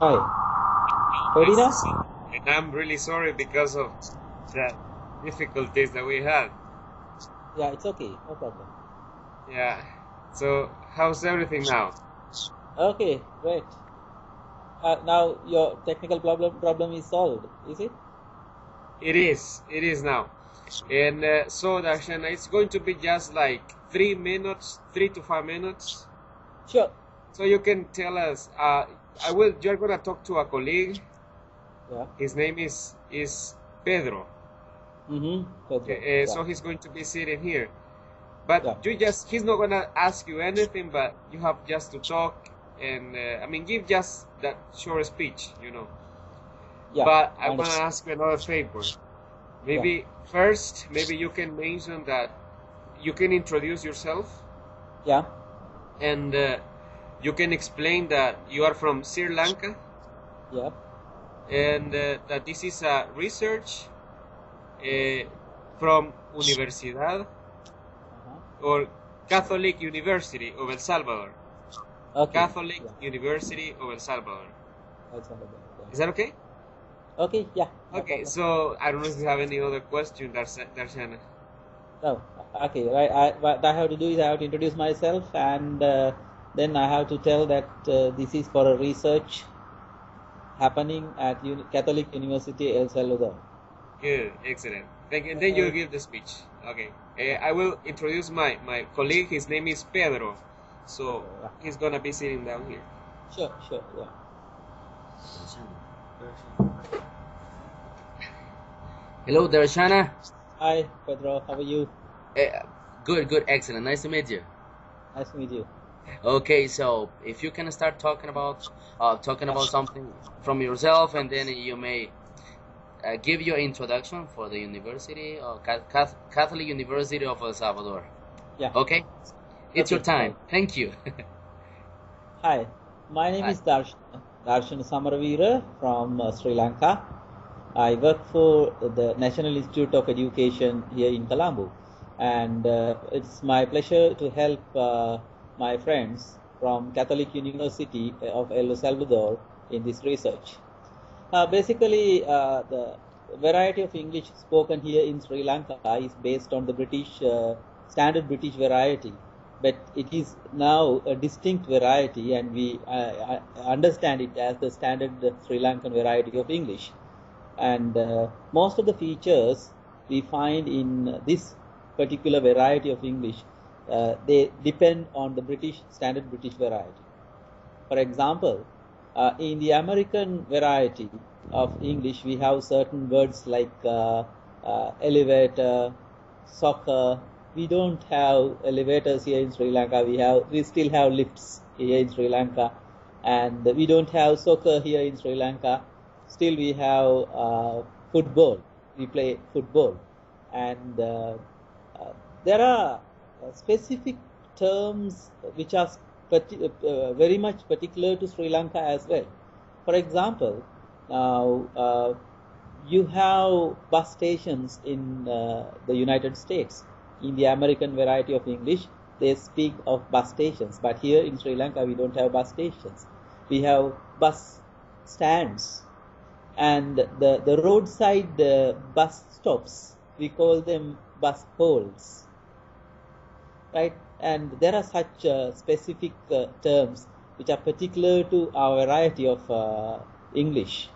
Hi, ready Nice to now? see you. And I'm really sorry because of the difficulties that we had. Yeah, it's okay, no problem. Yeah. So, how's everything now? Okay, great. Now your technical problem is solved, is it? It is. It is now. And so, Darshana, it's going to be just like 3 minutes, 3 to 5 minutes. Sure. So you can tell us. I will. You're gonna talk to a colleague. Yeah. His name is Pedro. Pedro. Okay. Yeah. So he's going to be sitting here. But Yeah. he's not gonna ask you anything, but you have just to talk and, I mean, give just that short speech. Yeah. But I I wanna understand. ask you another favor. Yeah. Maybe first, maybe you can mention that you can introduce yourself Yeah. and you can explain that you are from Sri Lanka Yeah. and that this is a research uh, from Universidad or Catholic University of El Salvador. Okay. Catholic Yeah. University of El Salvador. That's all about it. Is that okay? Yeah. Okay. Yeah. No Okay, problem. so I don't know if you have any other question, Darshana. No. Okay. Right. What I have to do is I have to introduce myself, and then I have to tell that this is for a research happening at Catholic University El Salvador. Good, excellent. Thank you. And then you give the speech. Okay. I will introduce my colleague. His name is Pedro. So Yeah. he's gonna be sitting down here. Sure. Sure. Yeah. Hello, Darshana. Hi, Pedro. How are you? Uh, good, excellent. Nice to meet you. Nice to meet you. Okay, so if you can start talking about something from yourself, and then you may give your introduction for the University, Catholic University of El Salvador. Yeah. Okay, it's your Okay. time. Right. Thank you. Hi. My name Hi. is Darshan Samaravira from Sri Lanka. I work for the National Institute of Education here in Colombo, and it's my pleasure to help my friends from Catholic University of El Salvador in this research. Basically, the variety of English spoken here in Sri Lanka is based on the standard British variety, but it is now a distinct variety, and we understand it as the standard Sri Lankan variety of English. And most of the features we find in this particular variety of English, they depend on the standard British variety. For example, in the American variety of English, we have certain words like elevator, soccer. We don't have elevators here in Sri Lanka. We still have lifts here in Sri Lanka, and we don't have soccer here in Sri Lanka. Still, we have football. We play football, and there are specific terms which are very much particular to Sri Lanka as well. For example, now you have bus stations in the United States. In the American variety of English, they speak of bus stations, but here in Sri Lanka we don't have bus stations. We have bus stands, and the roadside bus stops, we call them bus holes, right? And there are such specific terms which are particular to our variety of English.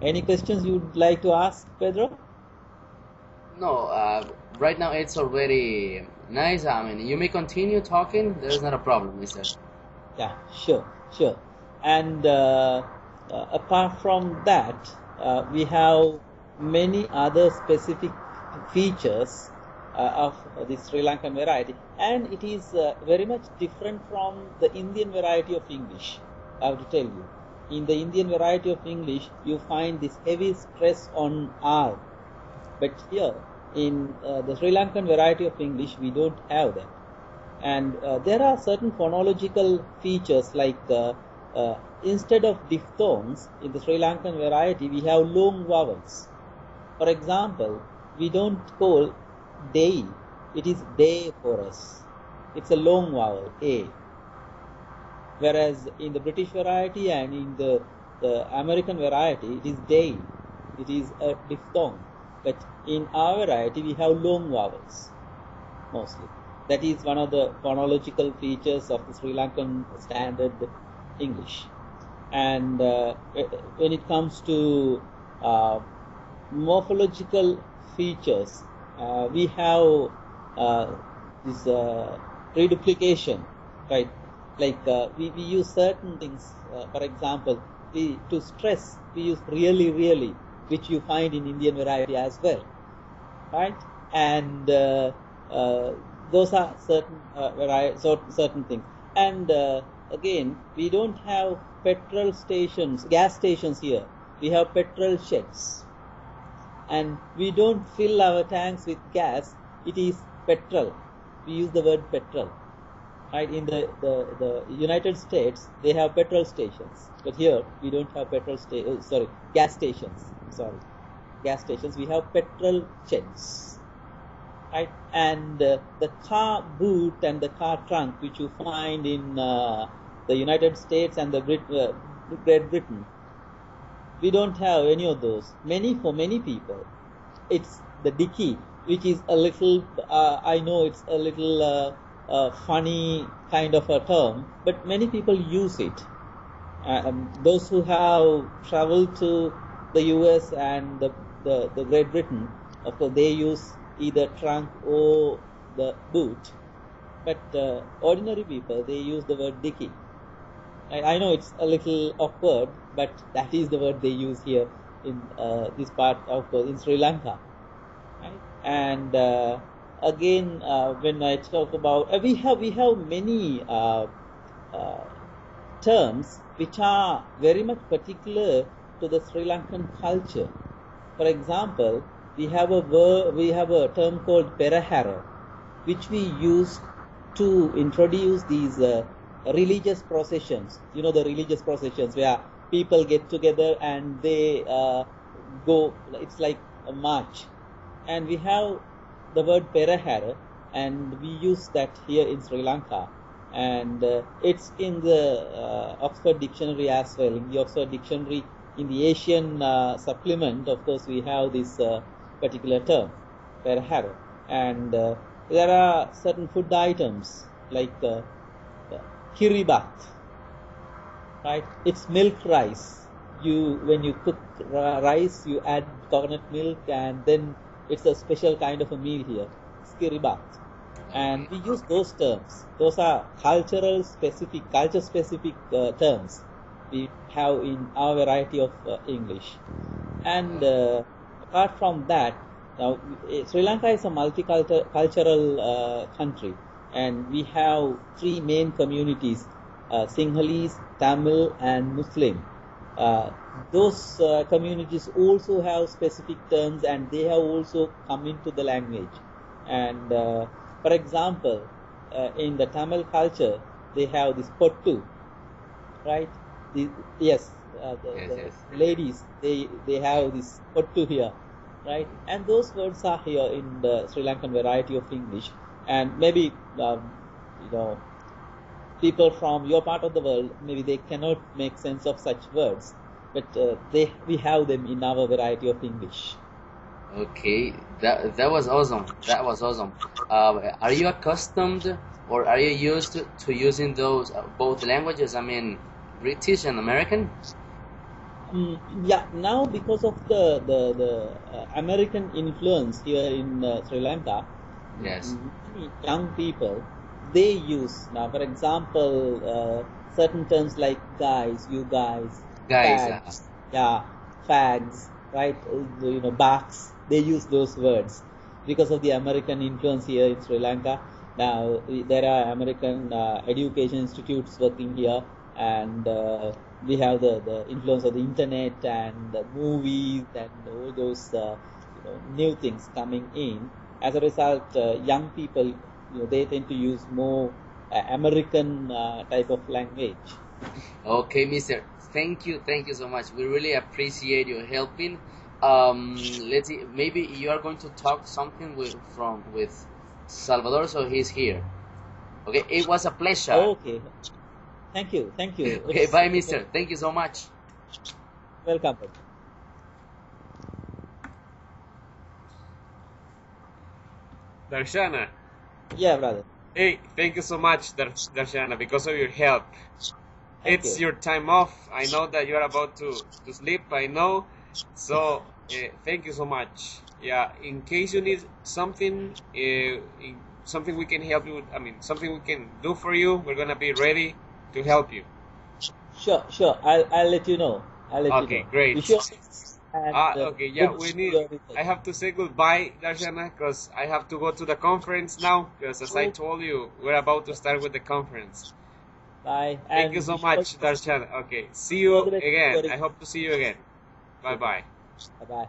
Any questions you would like to ask, Pedro? No, right now it's already nice. I mean, you may continue talking. There's not a problem, mister. Yeah, sure, sure. And apart from that, we have many other specific features of the Sri Lankan variety, and it is very much different from the Indian variety of English. I have to tell you, in the Indian variety of English, you find this heavy stress on R, but here in the Sri Lankan variety of English, we don't have that. And there are certain phonological features like instead of diphthongs in the Sri Lankan variety, we have long vowels. For example, we don't call day, it is day for us. It's a long vowel, A. Whereas in the British variety and in the the American variety, it is day, it is a diphthong. But in our variety, we have long vowels mostly. That is one of the phonological features of the Sri Lankan standard English. And when it comes to morphological features, we have this reduplication, right? Like we use certain things. For example, to stress, we use really, really, which you find in Indian variety as well, right? And those are certain certain things. And again, we don't have petrol stations, gas stations here. We have petrol sheds, and we don't fill our tanks with gas. It is petrol. We use the word petrol. Right, in the United States, they have petrol stations, but here we don't have gas stations. Gas stations. We have petrol sheds, right? And the car boot and the car trunk, which you find in the United States and the Great Britain, we don't have any of those. For many people, it's the dicky, which is a little. I know it's a little. Funny kind of a term, but many people use it. Those who have traveled to the US and the Great Britain, of course, they use either trunk or the boot. But ordinary people, they use the word dicky. I know it's a little awkward, but that is the word they use here in this part of in Sri Lanka. Right? And again, when I talk about we have many terms which are very much particular to the Sri Lankan culture. For example, we have a term called Perahara, which we use to introduce these religious processions. You know, the religious processions where people get together and they go. It's like a march, and we have the word Perahara, and we use that here in Sri Lanka, and it's in the Oxford Dictionary as well. In the Oxford Dictionary, in the Asian supplement, of course, we have this particular term, Perahara, and there are certain food items like kiribat, right? It's milk rice. When you cook rice, you add coconut milk, and then it's a special kind of a meal here, kiribat. And we use those terms. Those are culture specific terms we have in our variety of English. And apart from that, now Sri Lanka is a multicultural country, and we have three main communities: Sinhalese, Tamil, and Muslim. Those communities also have specific terms, and they have also come into the language. And for example, in the Tamil culture, they have this pottu, right? Yes. Ladies, they have this pottu here, right? And those words are here in the Sri Lankan variety of English. And maybe people from your part of the world, maybe they cannot make sense of such words, but we have them in our variety of English. Okay, that was awesome. That was awesome. Are you accustomed, or are you used to using those both languages? I mean, British and American. Yeah, now because of the American influence here in Sri Lanka, yes, many young people, they use now, for example, certain terms like guys, you guys, fags, fags, right? Backs. They use those words because of the American influence here in Sri Lanka. Now there are American education institutes working here, and we have the influence of the internet and the movies and all those new things coming in. As a result, young people, they tend to use more American type of language. Okay, Mister. Thank you so much. We really appreciate you helping. Let's see. Maybe you are going to talk something with Salvador, so he's here. Okay, it was a pleasure. Okay. Thank you. Okay, bye, Mister. Thank you so much. Welcome, brother. Darshana. Yeah, brother. Hey, thank you so much, Darshana, because of your help. Thank It's you. your time off. I know that you're about to sleep. I know. So, thank you so much. Yeah, in case you need something, something we can help you with, I mean, something we can do for you, we're gonna be ready to help you. Sure. I'll let you know. I'll let Okay, you know. great. You sure? And Okay, yeah, good we to need. your research. I have to say goodbye, Darshana, because I have to go to the conference now. Because as I told you, we're about to start with the conference. Bye. Thank you And so wish you all much, the best. Darshana. Okay, see All you the best. again. I hope to see you again. Bye bye. Bye bye.